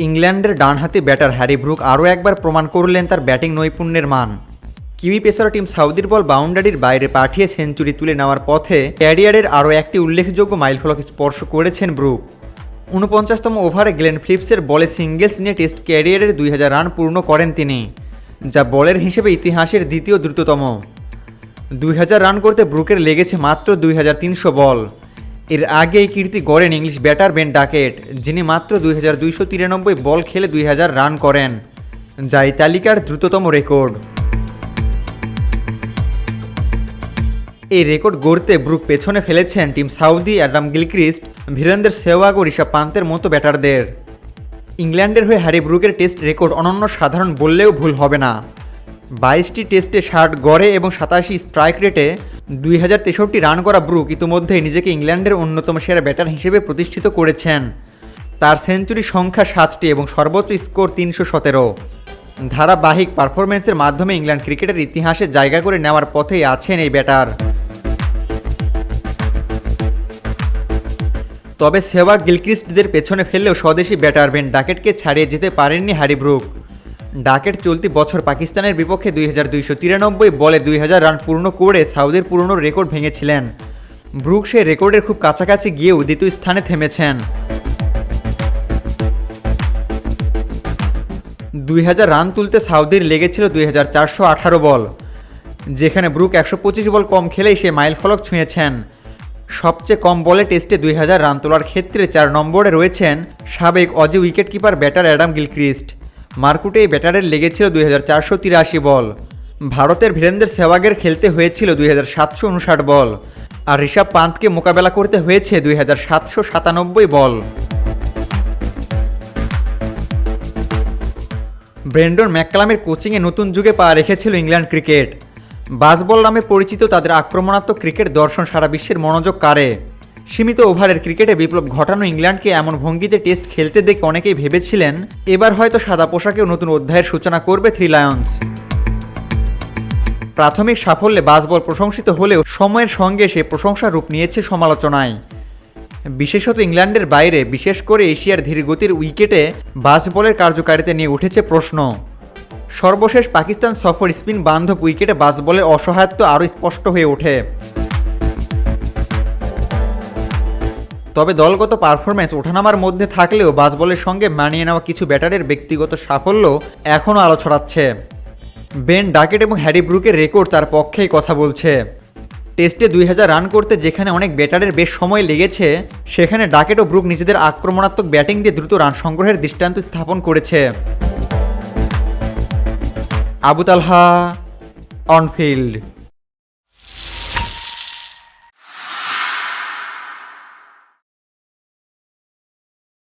ইংল্যান্ডের ডানহাতি batter Harry Brook আরও একবার প্রমাণ করলেন তার ব্যাটিং নৈপুণ্যের মান। কিউই পেসার টিম সাউদির বল বাউন্ডারির বাইরে পাঠিয়ে সেঞ্চুরি তুলে নেওয়ার পথে ক্যারিয়ারের আরও একটি উল্লেখযোগ্য মাইলফলক স্পর্শ করেছেন ব্রুক। ৪৯তম ওভারে গ্লেন ফিলিপসের বলে সিঙ্গেলস নিয়ে টেস্ট ক্যারিয়ারের ২০০০ রান পূর্ণ করেন তিনি, যা বলের হিসেবে ইতিহাসের দ্বিতীয় দ্রুততম। ২০০০ রান করতে ব্রুকের লেগেছে মাত্র ২৩০০ বল। এর আগে এই কীর্তি গড়েন ইংলিশ ব্যাটার বেন ডাকেট, যিনি মাত্র ২২৯৩ বল খেলে ২০০০ রান করেন, যা এই তালিকার দ্রুততম রেকর্ড। এই রেকর্ড গড়তে ব্রুক পেছনে ফেলেছেন Tim Southee Adam Gilchrist, Virender Sehwag ও ঋষভ পান্তের মতো ব্যাটারদের। ইংল্যান্ডের হয়ে হ্যারি ব্রুকের টেস্ট রেকর্ড অনন্য সাধারণ বললেও ভুল হবে না। ২২টি টেস্টে ৬০ গড়ে এবং ৮৭ স্ট্রাইক রেটে ২০৬৩ রান করা ব্রুক ইতিমধ্যেই নিজেকে ইংল্যান্ডের অন্যতম সেরা ব্যাটার হিসেবে প্রতিষ্ঠিত করেছেন। তার সেঞ্চুরি সংখ্যা ৭টি এবং সর্বোচ্চ স্কোর ৩১৭। ধারাবাহিক পারফরম্যান্সের মাধ্যমে ইংল্যান্ড ক্রিকেটের ইতিহাসে জায়গা করে নেওয়ার পথেই আছেন এই ব্যাটার। তবে সেহওয়াগ গিলক্রিস্টদের পেছনে ফেললেও স্বদেশি ব্যাটার বেন ডাকেটকে ছাড়িয়ে যেতে পারেননি হ্যারি ব্রুক। ডাকেট চলতি বছর পাকিস্তানের বিপক্ষে ২২৯৩ বলে ২০০০ রান পূর্ণ করে সাউদির পুরনো রেকর্ড ভেঙেছিলেন। ব্রুক সেই রেকর্ডের খুব কাছাকাছি গিয়েও দ্বিতীয় স্থানে থেমেছেন। ২০০০ রান তুলতে সাউদির লেগেছিল ২৪১৮ বল, যেখানে ব্রুক ১২৫ বল কম খেলেই সে মাইলফলক ছুঁয়েছেন। সবচেয়ে কম বলে টেস্টে ২০০০ রান তোলার ক্ষেত্রে ৪ নম্বরে রয়েছেন সাবেক Aussie wicketkeeper batter Adam Gilchrist. মারকুটে এই ব্যাটারের লেগেছিল ২৪৮৩ বল। ভারতের বীরেন্দর সেহওয়াগের খেলতে হয়েছিল ২৭৫৯ বল, আর ঋষভ পান্তকে মোকাবেলা করতে হয়েছে ২৭৯৭ বল। ব্রেন্ডন ম্যাককালামের কোচিংয়ে নতুন যুগে পা রেখেছিল ইংল্যান্ড ক্রিকেট। বাসবল নামে পরিচিত তাদের আক্রমণাত্মক ক্রিকেট দর্শন সারা বিশ্বের মনোযোগ কাড়ে। সীমিত ওভারের ক্রিকেটে বিপ্লব ঘটানো ইংল্যান্ডকে এমন ভঙ্গিতে টেস্ট খেলতে দেখে অনেকেই ভেবেছিলেন এবার হয়তো সাদা পোশাকেও নতুন অধ্যায়ের সূচনা করবে থ্রি লায়ন্স। প্রাথমিক সাফল্যে বাসবল প্রশংসিত হলেও সময়ের সঙ্গে সে প্রশংসার রূপ নিয়েছে সমালোচনায়। বিশেষত ইংল্যান্ডের বাইরে, বিশেষ করে এশিয়ার ধীরগতির উইকেটে বাসবলের কার্যকারিতা নিয়ে উঠেছে প্রশ্ন। সর্বশেষ পাকিস্তান সফর স্পিন বান্ধব উইকেটে বাসবলের অসহায়ত্ব আরও স্পষ্ট হয়ে ওঠে। তবে দলগত পারফরম্যান্স ওঠানামার মধ্যে থাকলেও বাসবলের সঙ্গে মানিয়ে নেওয়া কিছু ব্যাটারের ব্যক্তিগত সাফল্য এখনও আলো ছড়াচ্ছে। বেন ডাকেট এবং হ্যারি ব্রুকের রেকর্ড তার পক্ষেই কথা বলছে। টেস্টে ২০০০ রান করতে যেখানে অনেক ব্যাটারের বেশ সময় লেগেছে, সেখানে ডাকেট ও ব্রুক নিজেদের আক্রমণাত্মক ব্যাটিং দিয়ে দ্রুত রান সংগ্রহের দৃষ্টান্ত স্থাপন করেছে। আবু তালহা, অনফিল্ড।